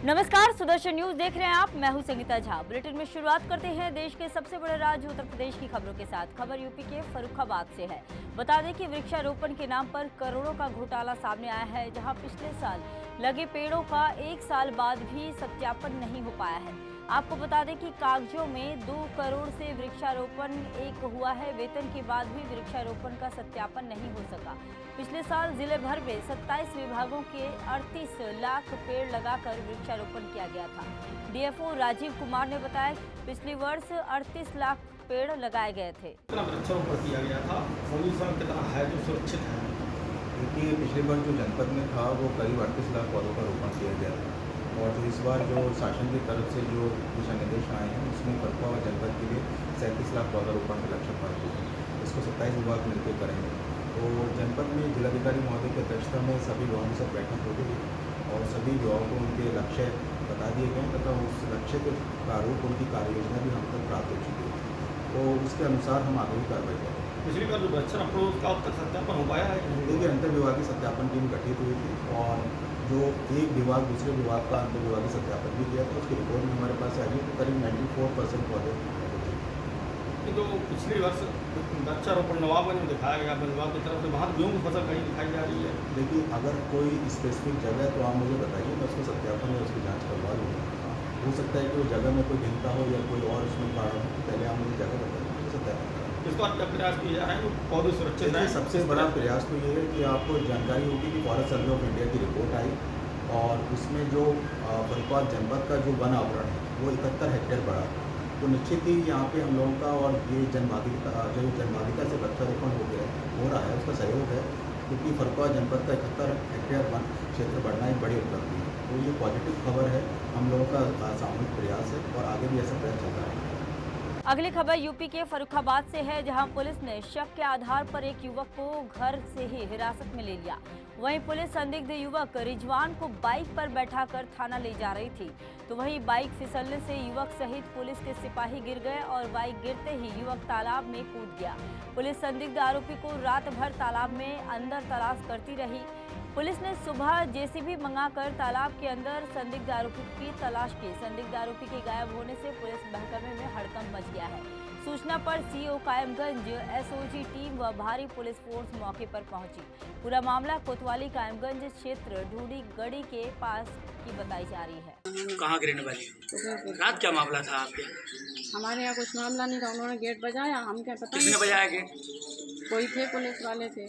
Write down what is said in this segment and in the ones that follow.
नमस्कार, सुदर्शन न्यूज देख रहे हैं आप। मैं हूं संगीता झा। बुलेटिन में शुरुआत करते हैं देश के सबसे बड़े राज्य उत्तर प्रदेश की खबरों के साथ। खबर यूपी के फर्रुखाबाद से है। बता दें कि वृक्षारोपण के नाम पर करोड़ों का घोटाला सामने आया है, जहां पिछले साल लगे पेड़ों का 1 साल बाद भी सत्यापन नहीं हो पाया है। आपको बता दें कि कागजों में 2 करोड़ से वृक्षारोपण एक हुआ है। वेतन के बाद भी वृक्षारोपण का सत्यापन नहीं हो सका। पिछले साल जिले भर में 27 विभागों के 38 लाख पेड़ लगाकर वृक्षारोपण किया गया था। डीएफओ राजीव कुमार ने बताया पिछले वर्ष 38 लाख पेड़ लगाए गए थे। कितना वृक्षारोपण किया गया था, सॉल्यूशन कितना है जो सुरक्षित है? देखिए, पिछले बार जो जनपद में था वो करीब 38 लाख पौधों का रोपण किया गया था, और जो इस बार जो शासन की तरफ से जो दिशा निर्देश आए हैं उसमें फर्रुखाबाद जनपद के लिए 37 लाख पौधा रोपण का लक्ष्य प्राप्त हुआ है। इसको 27 विभाग मिलकर करेंगे। तो जनपद में जिलाधिकारी महोदय की अध्यक्षता में सभी विभागों से बैठक हो गई और सभी विभागों को उनके लक्ष्य बता दिए गए तथा उस लक्ष्य के प्रारूप उनकी कार्य योजना भी हम तक प्राप्त हो चुकी है। तो उसके अनुसार हम आगे भी कार्रवाई करेंगे। पिछली बार जो वृक्षारोपण उसका अब तक सत्यापन हो पाया है? देखिए, अंतर विभागीय सत्यापन टीम गठित हुई थी और जो एक विभाग दूसरे विभाग का अंतर विभागीय सत्यापन भी किया था, उसकी रिपोर्ट भी हमारे पास आई है। तो करीब 94% पौधे तो पिछले वर्ष वृक्षारोपण नवाबगंज में दिखाया गया विभाग की तरफ से, वहाँ गेहूँ की फसल कहीं दिखाई जा रही है। देखिए, अगर कोई स्पेसिफिक जगह है तो आप मुझे बताइए, मैं उसको सत्यापन या उसकी जांच करवा लूँगा। हो सकता है कि वो जगह में कोई भिन्नता हो या कोई और उसमें कारण हो, तो पहले आप मुझे जगह बताइए, सत्यापन करें। इस बार क्या प्रयास किए जा रहे हैं पौधे सुरक्षित रहें? सबसे बड़ा प्रयास तो ये है कि आपको जानकारी होगी कि फॉरेस्ट सर्वे ऑफ इंडिया की रिपोर्ट आई और उसमें जो फर्रुखाबाद जनपद का जो वन आवरण है वो 71 हेक्टेयर बढ़ा। तो निश्चित ही यहाँ पे हम लोगों का और ये जनभागीदारी से वृक्षारोपण हो रहा है, उसका सहयोग है, क्योंकि फर्रुखाबाद जनपद का 71 हेक्टेयर वन क्षेत्र बढ़ना एक बड़ी उपलब्धि है। तो ये पॉजिटिव खबर है, हम लोगों का सामूहिक प्रयास है और आगे भी ऐसा प्रयास चलता रहेगा। अगली खबर यूपी के फर्रुखाबाद से है, जहां पुलिस ने शक के आधार पर एक युवक को घर से ही हिरासत में ले लिया। वहीं पुलिस संदिग्ध युवक रिजवान को बाइक पर बैठाकर थाना ले जा रही थी, तो वहीं बाइक फिसलने से युवक सहित पुलिस के सिपाही गिर गए और बाइक गिरते ही युवक तालाब में कूद गया। पुलिस संदिग्ध आरोपी को रात भर तालाब में अंदर तलाश करती रही। पुलिस ने सुबह जेसीबी मंगाकर तालाब के अंदर संदिग्ध आरोपी की तलाश की। संदिग्ध आरोपी के गायब होने से पुलिस महकमे में हड़कंप मच गया है। सूचना पर सीओ कायमगंज, एसओजी टीम व भारी पुलिस फोर्स मौके पर पहुंची। पूरा मामला कोतवाली कायमगंज क्षेत्र ढूंढी गढ़ी के पास की बताई जा रही है। कहाँ गिरने वाली? रात क्या मामला था आपके? हमारे यहाँ कुछ मामला नहीं था, उन्होंने गेट बजाया, हम क्या पता किसने बजाया गेट? कोई थे, पुलिस वाले थे।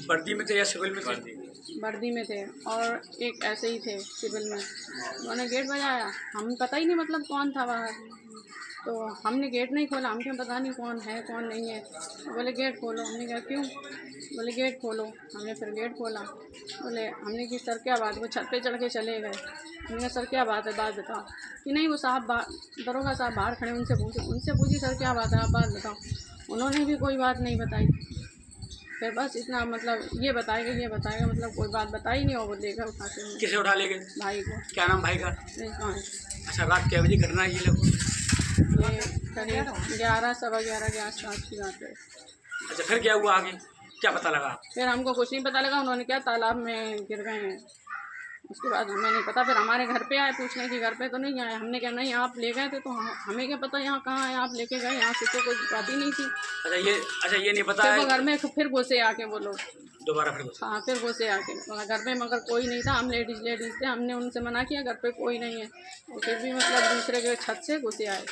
वर्दी में थे या सिविल में थे? वर्दी में थे और एक ऐसे ही थे सिविल में। उन्होंने गेट बजाया, हमें पता ही नहीं मतलब कौन था बाहर, तो हमने गेट नहीं खोला। हमने पता नहीं कौन है कौन नहीं है। बोले गेट खोलो। हमने कहा क्यों? बोले गेट खोलो। हमने फिर गेट खोला। बोले, हमने कि सर क्या बात? वो छत पे चढ़ के चले गए। हमने कहा सर क्या बात है, बात बताओ। कि नहीं, वो साहब दरोगा साहब बाहर खड़े, उनसे पूछी सर क्या बात है, आप बात बताओ। उन्होंने भी कोई बात नहीं बताई। फिर बस इतना मतलब ये बताएगा मतलब कोई बात बताई नहीं। और वो लेकर उठा के किसे उठा ले गए? भाई को। क्या नाम भाई का? रिजवान। अच्छा, रात क्या बजे घटना ये लोग? ये करीब 11 सवा 11 के आसपास की बात है। अच्छा, फिर क्या हुआ आगे, क्या पता लगा? फिर हमको कुछ नहीं पता लगा। उन्होंने क्या तालाब में गिर गए हैं, उसके बाद हमें नहीं पता। फिर हमारे घर पे आए पूछने की, घर पे तो नहीं आए। हमने कहा नहीं, आप ले गए थे तो हमें क्या पता यहाँ कहाँ है, आप लेके गए, यहाँ से तो कोई बात ही नहीं थी। अच्छा, ये नहीं पता फिर है वो घर में फिर घुसे आके वो लोग दोबारा फिर घुसे? हाँ, फिर घुसे आके घर पे, मगर कोई नहीं था। हम लेडीज़ थे, हमने उनसे मना किया घर पे कोई नहीं है, और फिर भी मतलब दूसरे के छत से घुसे आए।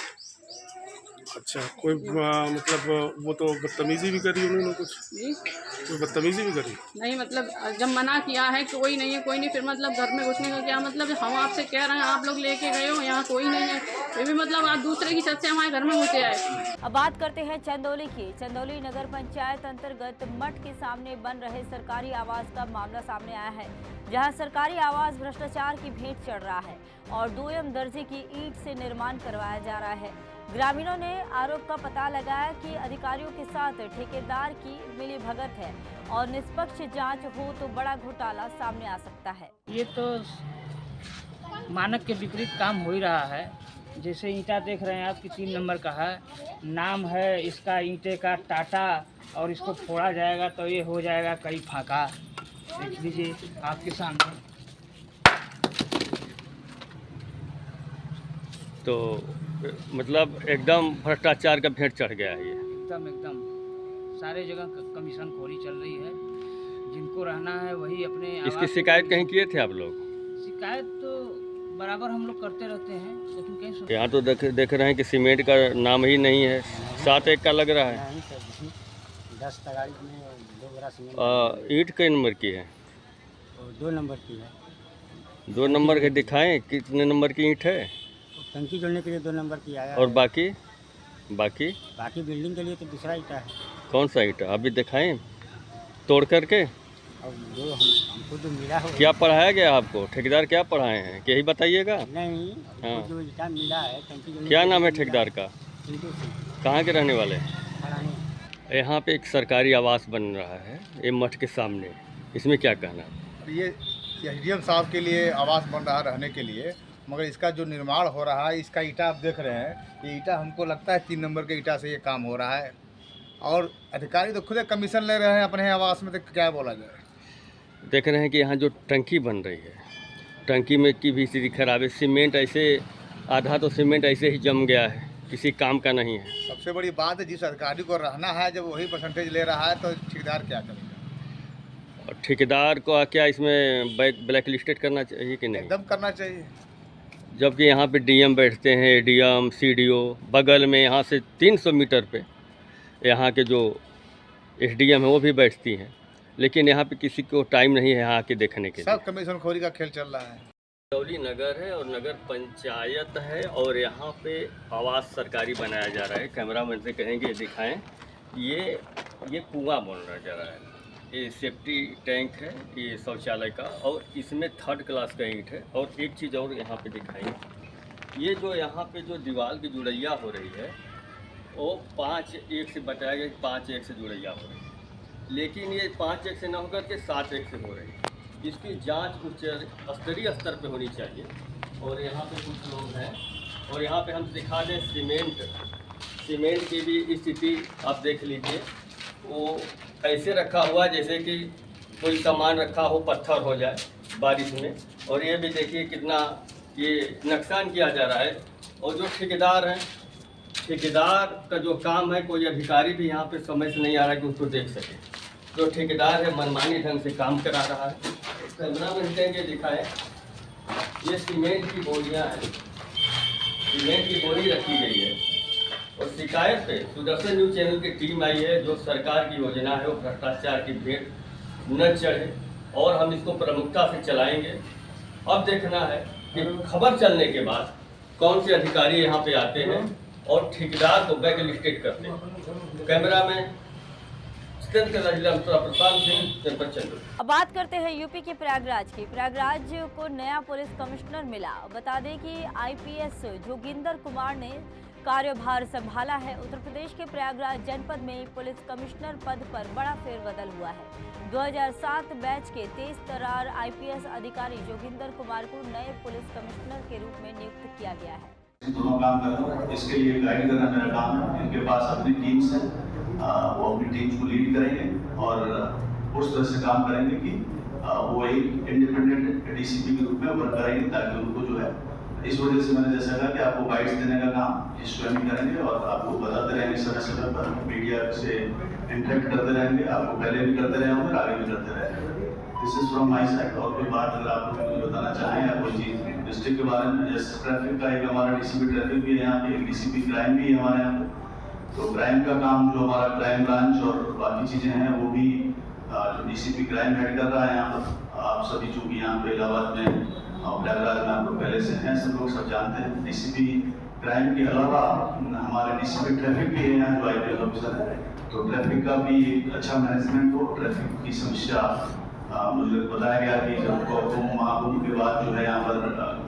अच्छा, कोई मतलब वो तो बदतमीजी भी करी उन्होंने कुछ? जी, कोई बदतमीजी भी करी? नहीं मतलब जब मना किया है कि कोई नहीं है, फिर मतलब घर में घुसने का क्या मतलब है? हम आपसे कह रहे हैं, आप लोग लेके गए हो, यहाँ कोई नहीं है, फिर भी मतलब आप दूसरे की छत से हमारे घर में घुसे आए। अब बात करते हैं चंदौली की। चंदौली नगर पंचायत अंतर्गत मठ के सामने बन रहे सरकारी आवास का मामला सामने आया है, जहां सरकारी आवास भ्रष्टाचार की भेंट चढ़ रहा है और 2M दर्जे की ईंट से निर्माण करवाया जा रहा है। ग्रामीणों ने आरोप का पता लगाया कि अधिकारियों के साथ ठेकेदार की मिलीभगत है और निष्पक्ष जांच हो तो बड़ा घोटाला सामने आ सकता है। ये तो मानक के विपरीत काम हो ही रहा है। जैसे ईंटा देख रहे हैं आप कि 3 नंबर का है, नाम है इसका ईंटे का टाटा, और इसको फोड़ा जाएगा तो ये हो जाएगा कई फाका। देख लीजिए आपके सामने। तो मतलब एकदम भ्रष्टाचार का भेंट चढ़ गया है ये। एकदम एकदम सारे जगह कमीशन खोरी चल रही है। जिनको रहना है वही अपने इसकी आवाज़ शिकायत कहीं किए थे आप लोग? शिकायत तो बराबर हम लोग करते रहते हैं, लेकिन कहीं सुन यहाँ तो देख रहे हैं कि सीमेंट का नाम ही नहीं है, 7-1 का लग रहा है। 10 तगाड़ी में 2 बड़ा सीमेंट ईंट कई नंबर की है? 2 नंबर की है। 2 नंबर के दिखाएं कितने नंबर की ईंट है? टंकी जोड़ने के लिए 2 नंबर की आया और है। बाकी बाकी बिल्डिंग के लिए तो दूसरा ईटा है। कौन सा ईंट? अभी दिखाएं तोड़ करके। और जो हमको जो मिला हो क्या पढ़ाया गया आपको? ठेकेदार क्या पढ़ाए हैं यही बताइएगा। नहीं, हमको हाँ। जो ईटा मिला है टंकी जोड़ने क्या के नाम है लिए ठेकेदार मिला का? है। चिंटू सिंह, कहाँ के रहने वाले हैं? फलानी। यहाँ पे एक सरकारी आवास बन रहा है ये मठ के सामने, इसमें क्या कहना है? ये एसडीएम साहब के लिए आवास बन रहा है रहने के लिए, मगर इसका जो निर्माण हो रहा है, इसका ईटा आप देख रहे हैं, ये ईटा हमको लगता है 3 नंबर के ईटा से ये काम हो रहा है। और अधिकारी तो खुद कमीशन ले रहे हैं अपने आवास में, तो क्या बोला जाए। देख रहे हैं कि यहाँ जो टंकी बन रही है, टंकी में की भी स्थिति खराब है। सीमेंट ऐसे आधा तो सीमेंट ऐसे ही जम गया है, किसी काम का नहीं है। सबसे बड़ी बात है, जिस अधिकारी को रहना है जब वही परसेंटेज ले रहा है तो ठेकेदार क्या करेगा। और ठेकेदार को क्या इसमें ब्लैक लिस्टेड करना चाहिए कि नहीं? एकदम करना चाहिए। जबकि यहाँ पे डीएम बैठते हैं, एडीएम, सीडीओ, बगल में यहाँ से 300 मीटर पे यहाँ के जो एसडीएम है वो भी बैठती हैं, लेकिन यहाँ पे किसी को टाइम नहीं है यहाँ आके देखने के लिए। सब कमीशन खोरी का खेल चल रहा है। दौली नगर है और नगर पंचायत है और यहाँ पे आवास सरकारी बनाया जा रहा है। कैमरामैन से कहेंगे दिखाएं, ये कुआं बन जा रहा है, ये सेफ्टी टैंक है, ये शौचालय का, और इसमें 3rd क्लास का ईंट है। और एक चीज़ और यहाँ पे दिखाएंगे, ये जो यहाँ पे जो दीवार की जुड़ैया हो रही है वो 5-1 से बताया गया कि 5-1 से जुड़ैया हो रही है, लेकिन ये 5-1 से न होकर के 7-1 से हो रही है। इसकी जांच उच्च स्तरीय स्तर पे होनी चाहिए। और यहाँ पे कुछ लोग हैं और यहाँ पे हम दिखा दें सीमेंट की भी स्थिति आप देख लीजिए, वो ऐसे रखा हुआ जैसे कि कोई सामान रखा हो पत्थर हो जाए बारिश में। और ये भी देखिए कितना ये नुकसान किया जा रहा है। और जो ठेकेदार हैं, ठेकेदार का जो काम है, कोई अधिकारी भी यहाँ पे समय से नहीं आ रहा है कि उसको देख सके। जो ठेकेदार है मनमानी ढंग से काम करा रहा है। कैमरा में देखेंगे दिखाएं, ये सीमेंट की बोरियाँ हैं, सीमेंट की बोरी रखी गई है। और शिकायत पे सुदर्शन न्यूज़ चैनल की टीम आई है। जो सरकार की योजना है वो भ्रष्टाचार की भेंट न चढ़े और हम इसको प्रमुखता से चलाएंगे। अब देखना है कि खबर चलने के बाद कौन से अधिकारी यहाँ पे आते हैं और ठेकेदार को ब्लैक लिस्टेड करते हैं। कैमरा में प्रशांत सिंह, जनपद चंदौली। अब बात करते हैं यूपी के प्रयागराज की। प्रयागराज को नया पुलिस कमिश्नर मिला। बता दें कि आईपीएस जोगिंदर कुमार ने कार्यभार संभाला है। उत्तर प्रदेश के प्रयागराज जनपद में पुलिस कमिश्नर पद पर बड़ा फेरबदल हुआ है। 2007 बैच के तेज तर्रार आईपीएस अधिकारी जोगिंदर कुमार को नए पुलिस कमिश्नर के रूप में नियुक्त किया गया है। दोनों काम कर रहा हूँ, इसके लिए गाइड करना मेरा काम है। इनके पास अपनी टीम्स हैं, वो अपनी टीम्स को लीड करेंगे और उस तरह से काम करेंगे कि वो एक इंडिपेंडेंट डीसीपी के रूप में वर्क करेंगे, ताकि उनको जो है, इस वजह से मैंने जैसा कहा कि आपको गाइड्स देने का काम ये स्वयं करेंगे और आपको बताते रहेंगे समय समय पर, मीडिया से इंटरेक्ट करते रहेंगे। आपको पहले भी करते रहे होंगे, आगे भी करते रहेंगे। This is from my side. और कोई बात अगर आप लोग मुझे बताना चाहें या कोई चीज़ डिस्ट्रिक्ट के बारे में, जैसे ट्रैफिक का एक हमारा डीसीपी ट्रैफिक भी है यहाँ पे, एक डीसीपी क्राइम भी है हमारे यहाँ पे। तो क्राइम का काम जो हमारा क्राइम ब्रांच और बाकी चीज़ें हैं वो भी जो डीसीपी क्राइम हेड कर रहा है यहाँ पर। आप सभी चूँकि यहाँ पे इलाहाबाद में और प्रयागराज में आप लोग पहले से हैं, सब लोग सब जानते हैं। डीसीपी क्राइम के अलावा हमारे डीसीपी ट्रैफिक भी है यहाँ जो आईपीएस ऑफिसर है। तो ट्रैफिक का भी एक अच्छा मैनेजमेंट हो। ट्रैफिक की समस्या मुझे बताया गया कि जब महाकुंभ के बाद जो है यहाँ पर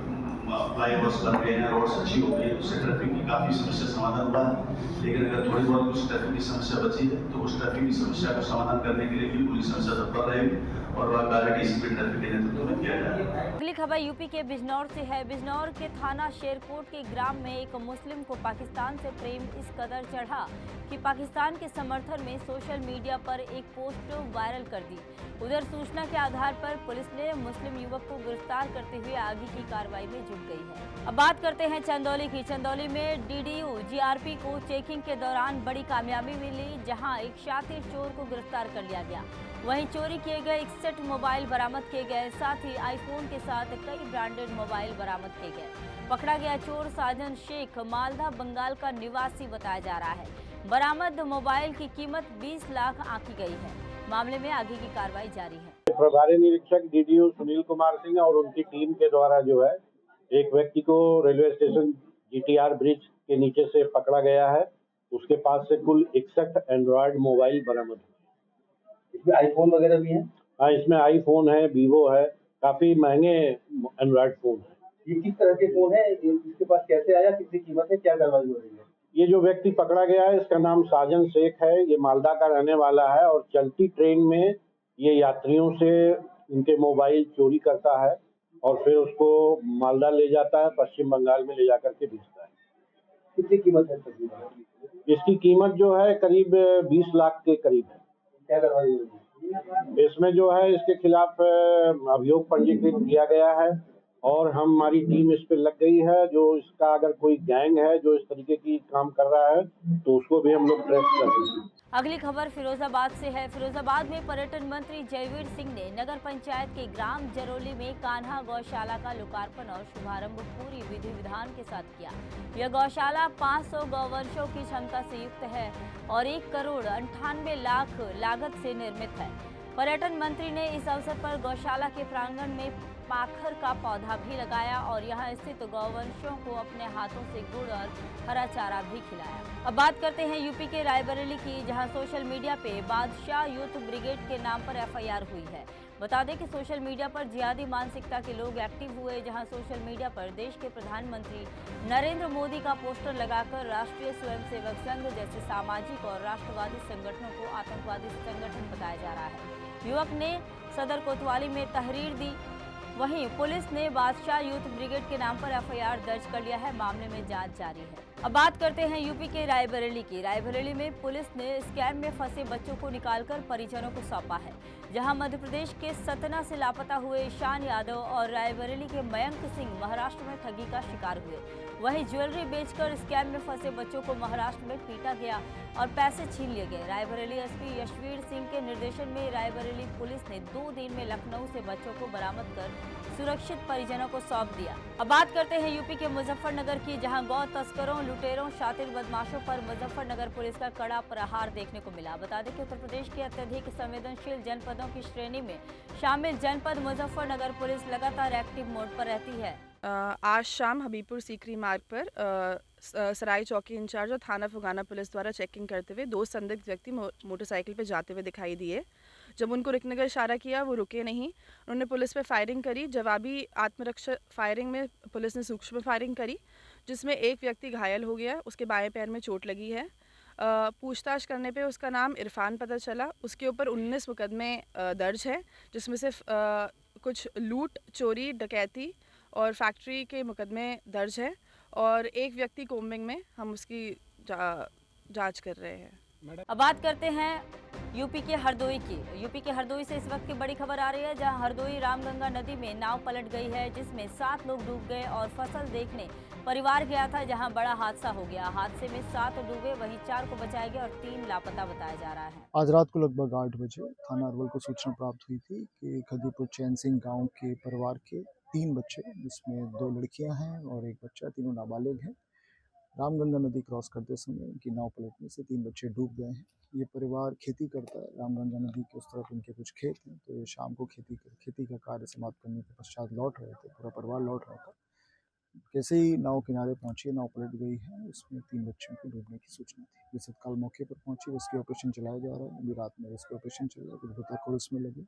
फ्लाईओवर्स बन गए हैं, रोड्स अच्छी हो गई है, उससे ट्रैफिक की काफ़ी समस्या समाधान हुआ है। लेकिन अगर थोड़ी बहुत कुछ ट्रैफिक की समस्या बची है तो उस ट्रैफिक की समस्या को समाधान करने के लिए भी पुलिस समस्या तत्पर रहेगी और वह कार्य डीसीपी ट्रैफिक के नेतृत्व में किया जाएगा। अगली खबर यूपी के बिजनौर से है। बिजनौर के थाना शेरकोट के ग्राम में एक मुस्लिम को पाकिस्तान से प्रेम इस कदर चढ़ा कि पाकिस्तान के समर्थन में सोशल मीडिया पर एक पोस्ट वायरल कर दी। उधर सूचना के आधार पर पुलिस ने मुस्लिम युवक को गिरफ्तार करते हुए आगे की कार्रवाई में जुट गई है। अब बात करते हैं चंदौली की। चंदौली में डीडीयू जीआरपी को चेकिंग के दौरान बड़ी कामयाबी मिली, जहां एक शातिर चोर को गिरफ्तार कर लिया गया। वहीं चोरी किए गए 61 मोबाइल बरामद किए गए, साथ ही आईफोन के साथ कई ब्रांडेड मोबाइल बरामद किए गए। पकड़ा गया चोर साजन शेख मालदा बंगाल का निवासी बताया जा रहा है। बरामद मोबाइल की कीमत 20 लाख आंकी गई है। मामले में आगे की कार्रवाई जारी है। प्रभारी निरीक्षक डीडीयू सुनील कुमार सिंह और उनकी टीम के द्वारा जो है एक व्यक्ति को रेलवे स्टेशन जीटीआर ब्रिज के नीचे से पकड़ा गया है। उसके पास से कुल 61 एंड्रॉयड मोबाइल बरामद हुए। इसमें आईफोन वगैरह भी है? हाँ, इसमें आईफोन है, वीवो है, काफी महंगे एंड्रॉयड फोन है। ये किस तरह के फोन है? इसके पास कैसे आया, कितनी कीमत है, क्या कार्रवाई हो रही है? ये जो व्यक्ति पकड़ा गया है इसका नाम साजन शेख है। ये मालदा का रहने वाला है और चलती ट्रेन में ये यात्रियों से इनके मोबाइल चोरी करता है और फिर उसको मालदा ले जाता है, पश्चिम बंगाल में ले जाकर के बेचता है। कितनी कीमत है इसकी कीमत जो है करीब 20 लाख के करीब है। क्या कार्रवाई हो रही है? इसमें जो है इसके खिलाफ अभियोग पंजीकृत किया गया है और हमारी टीम इस पे लग गई है। जो इसका अगर कोई गैंग है जो इस तरीके की काम कर रहा है तो उसको भी हम लोग ट्रेस कर रहे हैं। अगली खबर फिरोजाबाद से है। फिरोजाबाद में पर्यटन मंत्री जयवीर सिंह ने नगर पंचायत के ग्राम जरोली में कान्हा गौशाला का लोकार्पण और शुभारंभ पूरी विधि विधान के साथ किया। यह गौशाला 500 गौवंशों की क्षमता से युक्त है और 1,98,00,000 लागत से निर्मित है। पर्यटन मंत्री ने इस अवसर पर गौशाला के प्रांगण में पाखर का पौधा भी लगाया और यहां स्थित गौवंशों को अपने हाथों से गुड़ और हरा चारा भी खिलाया। अब बात करते हैं यूपी के रायबरेली की, जहां सोशल मीडिया पे बादशाह यूथ ब्रिगेड के नाम पर एफआईआर हुई है। बता दें कि सोशल मीडिया पर जिहादी मानसिकता के लोग एक्टिव हुए, जहां सोशल मीडिया पर देश के प्रधानमंत्री नरेंद्र मोदी का पोस्टर लगाकर राष्ट्रीय स्वयंसेवक संघ जैसे सामाजिक और राष्ट्रवादी संगठनों को आतंकवादी संगठन बताया जा रहा है। युवक ने सदर कोतवाली में तहरीर दी। वहीं पुलिस ने बादशाह यूथ ब्रिगेड के नाम पर एफआईआर दर्ज कर लिया है। मामले में जांच जारी है। अब बात करते हैं यूपी के रायबरेली की। रायबरेली में पुलिस ने स्कैम में फंसे बच्चों को निकालकर परिजनों को सौंपा है, जहां मध्य प्रदेश के सतना से लापता हुए ईशान यादव और रायबरेली के मयंक सिंह महाराष्ट्र में ठगी का शिकार हुए। वहीं ज्वेलरी बेचकर स्कैम में फंसे बच्चों को महाराष्ट्र में पीटा गया और पैसे छीन लिए गए। रायबरेली एसपी यशवीर सिंह के निर्देशन में रायबरेली पुलिस ने 2 दिन में लखनऊ से बच्चों को बरामद कर सुरक्षित परिजनों को सौंप दिया। अब बात करते हैं यूपी के मुजफ्फरनगर की, जहां गौ तस्करों, लुटेरों, शातिर बदमाशों पर मुजफ्फरनगर पुलिस का कड़ा प्रहार देखने को मिला। बता दें कि उत्तर प्रदेश के अत्यधिक संवेदनशील जनपदों की श्रेणी में शामिल जनपद मुजफ्फरनगर पुलिस लगातार एक्टिव मोड पर रहती है। आज शाम हबीबपुर सीकरी मार्ग पर सराय चौकी इंचार्ज और थाना फुगाना पुलिस द्वारा चेकिंग करते हुए 2 संदिग्ध व्यक्ति मोटरसाइकिल पर जाते हुए दिखाई दिए। जब उनको रुकने का इशारा किया, वो रुके नहीं। उन्होंने पुलिस पे फायरिंग करी। जवाबी आत्मरक्षा फायरिंग में पुलिस ने सूक्ष्म फायरिंग करी, जिसमें एक व्यक्ति घायल हो गया, उसके बाएं पैर में चोट लगी है। पूछताछ करने पे उसका नाम इरफान पता चला। उसके ऊपर 19 मुकदमे दर्ज हैं, जिसमें से कुछ लूट, चोरी, डकैती और फैक्ट्री के मुकदमे दर्ज हैं और एक व्यक्ति कोम्बिंग में हम उसकी जांच कर रहे हैं। अब बात करते हैं यूपी के हरदोई की। यूपी के हरदोई से इस वक्त की बड़ी खबर आ रही है, जहां हरदोई रामगंगा नदी में नाव पलट गई है, जिसमें 7 लोग डूब गए और फसल देखने परिवार गया था, जहां बड़ा हादसा हो गया। हादसे में 7 डूबे, वहीं 4 को बचाया गया और 3 लापता बताया जा रहा है। आज रात को लगभग 8 बजे थाना अरवल को सूचना प्राप्त हुई थी कि खदीपुर चैन सिंह गाँव के परिवार के 3 बच्चे, जिसमें 2 लड़कियां हैं और 1 बच्चा, तीनों नाबालिग हैं, रामगंगा नदी क्रॉस करते समय इनकी नाव पलटने से 3 बच्चे डूब गए हैं। ये परिवार खेती करता है, रामगंगा नदी के उस तरफ इनके कुछ खेत हैं, तो ये शाम को खेती का कार्य समाप्त करने के पश्चात लौट रहे थे, पूरा परिवार लौट रहा था। कैसे ही नाव किनारे पहुंची, नाव पलट गई है, उसमें 3 बच्चों को डूबने की सूचना थी। ये तत्काल मौके पर पहुंची, रेस्क्यू ऑपरेशन चलाया जा रहा है। अभी रात में रेस्क्यू ऑपरेशन चल रहा है, कुछ गोताखोर इसमें लगे।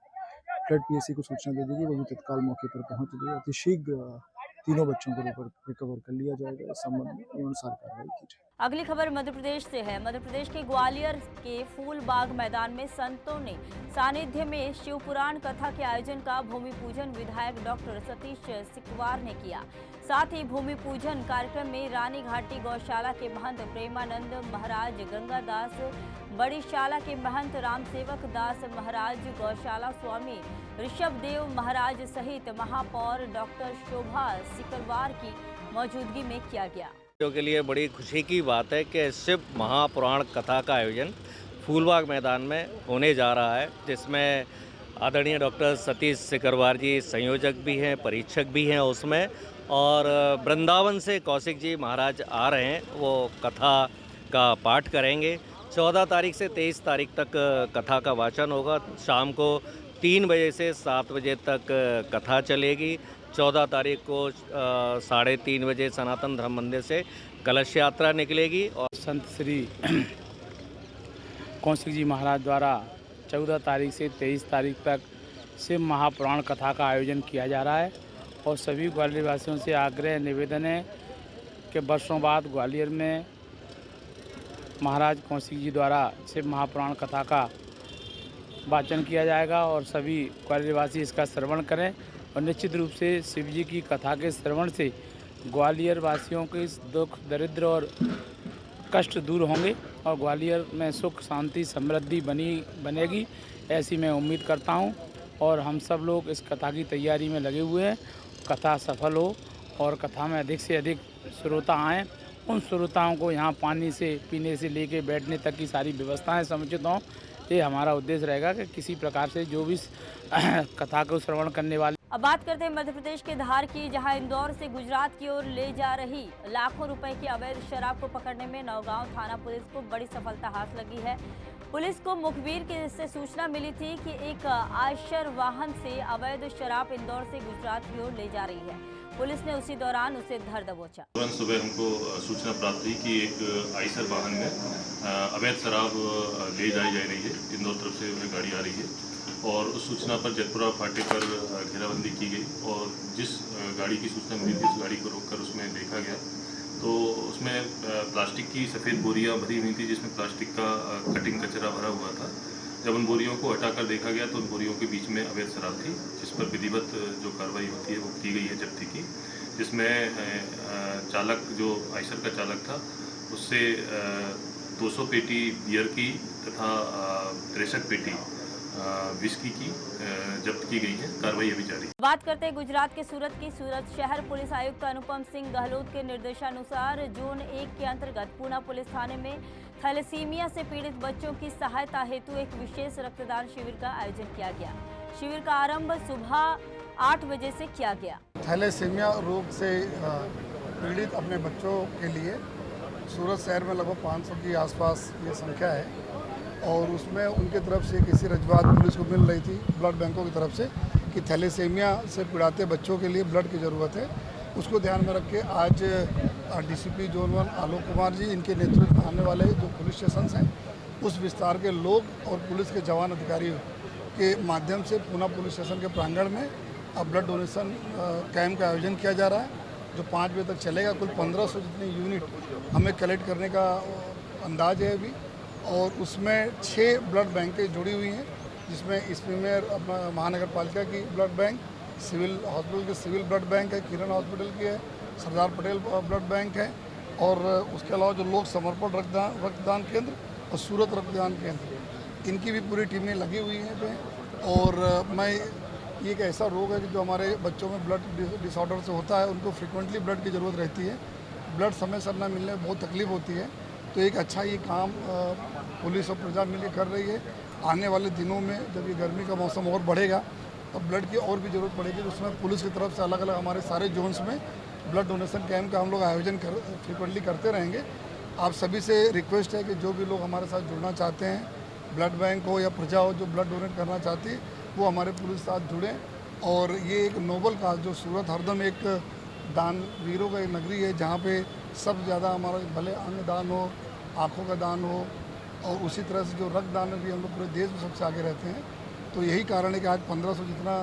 फ्लड पीएससी को सूचना दे दी गई, वो भी तत्काल मौके पर पहुंच गई। अतिशीघ्र तीनों बच्चों को रिकवर कर लिया जाएगा। इस संबंध में अनुसार कार्रवाई की जाए। अगली खबर मध्य प्रदेश से है। मध्य प्रदेश के ग्वालियर के फूलबाग मैदान में संतों ने सानिध्य में शिव पुराण कथा के आयोजन का भूमि पूजन विधायक डॉक्टर सतीश सिकवार ने किया। साथ ही भूमि पूजन कार्यक्रम में रानी घाटी गौशाला के महंत प्रेमानंद महाराज, गंगादास बड़ीशाला के महंत रामसेवक दास महाराज, गौशाला स्वामी ऋषभ देव महाराज सहित महापौर डॉक्टर शोभा सिकरवार की मौजूदगी में किया गया। के लिए बड़ी खुशी की बात है कि शिव महापुराण कथा का आयोजन फूलबाग मैदान में होने जा रहा है, जिसमें आदरणीय डॉक्टर सतीश सिकरवार जी संयोजक भी हैं, परीक्षक भी हैं उसमें, और वृंदावन से कौशिक जी महाराज आ रहे हैं, वो कथा का पाठ करेंगे। 14 तारीख से 23 तारीख तक कथा का वाचन होगा। शाम को 3 बजे से 7 बजे तक कथा चलेगी। 14 तारीख को 3:30 बजे सनातन धर्म मंदिर से कलश यात्रा निकलेगी। और संत श्री कौशिक जी महाराज द्वारा 14 तारीख से 23 तारीख तक शिव महापुराण कथा का आयोजन किया जा रहा है और सभी ग्वालियर वासियों से आग्रह निवेदन है कि वर्षों बाद ग्वालियर में महाराज कौशिक जी द्वारा शिव महापुराण कथा का वाचन किया जाएगा और सभी ग्वालियर वासी इसका श्रवण करें। और निश्चित रूप से शिव जी की कथा के श्रवण से ग्वालियर वासियों के दुख दरिद्र और कष्ट दूर होंगे और ग्वालियर में सुख शांति समृद्धि बनेगी, ऐसी मैं उम्मीद करता हूं। और हम सब लोग इस कथा की तैयारी में लगे हुए हैं। कथा सफल हो और कथा में अधिक से अधिक श्रोता आएँ। उन श्रोताओं को यहाँ पानी से पीने से लेके बैठने तक की सारी व्यवस्थाएं समुचित हों। ये हमारा उद्देश्य रहेगा कि किसी प्रकार से जो भी कथा को श्रवण करने वाले। अब बात करते हैं मध्य प्रदेश के धार की, जहां इंदौर से गुजरात की ओर ले जा रही लाखों रुपए की अवैध शराब को पकड़ने में नौगांव थाना पुलिस को बड़ी सफलता हाथ लगी है। पुलिस को मुखबिर से सूचना मिली थी कि एक आयशर वाहन से अवैध शराब इंदौर से गुजरात की ओर ले जा रही है। पुलिस ने उसी दौरान उसे धर दबोचा। तुरंत सुबह हमको सूचना प्राप्त हुई कि एक आयशर वाहन में अवैध शराब ले जाई जा रही है। इंदौर तरफ से गाड़ी आ रही है और उस सूचना पर जयपुरा फाटे पर घेराबंदी की गई और जिस गाड़ी की सूचना मिली थी उस गाड़ी को रोककर उसमें देखा गया तो उसमें प्लास्टिक की सफ़ेद बोरियां भरी हुई थी, जिसमें प्लास्टिक का कटिंग कचरा भरा हुआ था। जब उन बोरियों को हटाकर देखा गया तो उन बोरियों के बीच में अवैध शराब थी, जिस पर विधिवत जो कार्रवाई होती है वो की गई है जब्ती की, जिसमें चालक जो आयशर का चालक था उससे 200 पेटी बियर की तथा 63 पेटी विस्की की जब्त की गई है। कार्रवाई अभी जारी है। बात करते हैं गुजरात के सूरत की। सूरत शहर पुलिस आयुक्त अनुपम सिंह गहलोत के निर्देशानुसार जोन 1 के अंतर्गत पूना पुलिस थाने में थैलेसीमिया से पीड़ित बच्चों की सहायता हेतु एक विशेष रक्तदान शिविर का आयोजन किया गया। शिविर का आरंभ सुबह 8 बजे से किया गया। थैलेसीमिया रोग से पीड़ित अपने बच्चों के लिए सूरत शहर में लगभग 500 की आसपास ये संख्या है और उसमें उनके तरफ से किसी रजवात पुलिस को मिल रही थी ब्लड बैंकों की तरफ से कि थैलेसीमिया से पीड़ाते बच्चों के लिए ब्लड की ज़रूरत है। उसको ध्यान में रख के आज डीसीपी जोन 1 आलोक कुमार जी, इनके नेतृत्व में आने वाले जो पुलिस स्टेशन हैं उस विस्तार के लोग और पुलिस के जवान अधिकारियों के माध्यम से पूना पुलिस स्टेशन के प्रांगण में अब ब्लड डोनेशन कैंप का आयोजन किया जा रहा है जो 5 बजे तक चलेगा। कुल 1500 जितनी यूनिट हमें कलेक्ट करने का अंदाज है अभी और उसमें 6 ब्लड बैंकें जुड़ी हुई हैं, जिसमें इसमें अपना महानगर पालिका की ब्लड बैंक, सिविल हॉस्पिटल के सिविल ब्लड बैंक है, किरण हॉस्पिटल की है, सरदार पटेल ब्लड बैंक है और उसके अलावा जो लोक समर्पण रक्तदान केंद्र और सूरत रक्तदान केंद्र, इनकी भी पूरी टीमें लगी हुई हैं पे। और मैं ये एक ऐसा रोग है कि जो हमारे बच्चों में ब्लड डिसऑर्डर से होता है, उनको फ्रिक्वेंटली ब्लड की ज़रूरत रहती है, ब्लड समय से न मिलने में बहुत तकलीफ होती है। तो एक अच्छा ये काम पुलिस और प्रजा मिलकर कर रही है। आने वाले दिनों में जब ये गर्मी का मौसम और बढ़ेगा तो ब्लड की और भी ज़रूरत पड़ेगी, तो उसमें पुलिस की तरफ से अलग अलग हमारे सारे जोन्स में ब्लड डोनेशन कैंप का हम लोग आयोजन फ्रिक्वेंटली करते रहेंगे। आप सभी से रिक्वेस्ट है कि जो भी लोग हमारे साथ जुड़ना चाहते हैं, ब्लड बैंक हो या प्रजा हो जो ब्लड डोनेट करना चाहती है, वो हमारे पुलिस साथ जुड़ें। और ये एक नोबल काज जो सूरत हरदम एक दान वीरों का एक नगरी है, जहाँ पे सबसे ज़्यादा हमारा भले अन्न दान हो, आँखों का दान हो और उसी तरह से जो रक्तदान में भी हम लोग पूरे देश में सबसे आगे रहते हैं। तो यही कारण है कि आज 1500 जितना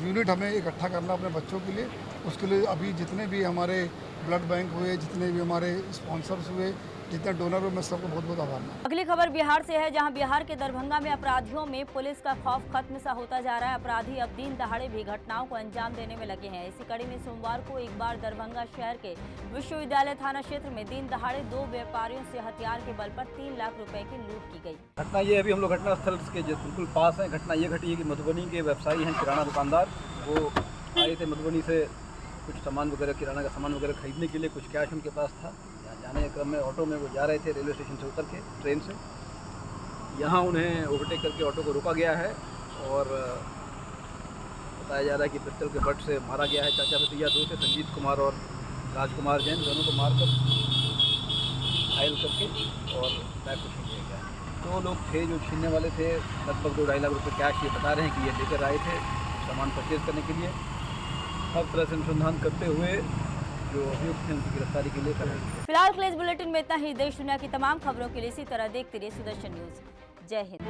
यूनिट हमें इकट्ठा करना अपने बच्चों के लिए, उसके लिए अभी जितने भी हमारे ब्लड बैंक हुए, जितने भी हमारे स्पॉन्सर्स हुए, जितने डोनर हुए, मैं सबको बहुत बहुत आभार मानता हूं। अगली खबर बिहार से है, जहां बिहार के दरभंगा में अपराधियों में पुलिस का खौफ खत्म सा होता जा रहा है। अपराधी अब दिन दहाड़े भी घटनाओं को अंजाम देने में लगे हैं। इसी कड़ी में सोमवार को एक बार दरभंगा शहर के विश्वविद्यालय थाना क्षेत्र में दिन दहाड़े 2 व्यापारियों से हथियार के बल पर 3 लाख रुपए की लूट की गई। घटना ये अभी हम लोग घटना स्थल के बिल्कुल पास है। घटना ये घटी है कि मधुबनी के व्यवसायी हैं, किराना दुकानदार, वो आए थे मधुबनी से कुछ सामान वगैरह, किराना का सामान वगैरह खरीदने के लिए कुछ कैश उनके पास था। यहाँ जाने के क्रम में ऑटो में वो जा रहे थे, रेलवे स्टेशन से उतर के ट्रेन से। यहाँ उन्हें ओवरटेक करके ऑटो को रोका गया है और बताया जा रहा है कि पिस्टल के बट से मारा गया है। चाचा भतीजा दो थे, संजीत कुमार और राजकुमार जैन, दोनों को मारकर घायल करके और बैग को छीन लिया गया। दो लोग थे जो छीनने वाले थे, लगभग 2-2.5 लाख रुपये कैश ये बता रहे हैं कि ये लेकर आए थे सामान परचेज करने के लिए। हर तरह से अनुसंधान करते हुए जो अभियुक्त हैं उनकी गिरफ्तारी के लिए कर रहे हैं। फिलहाल के लिए इस बुलेटिन में इतना ही। देश दुनिया की तमाम खबरों के लिए इसी तरह देखते रहिए सुदर्शन न्यूज। जय हिंद।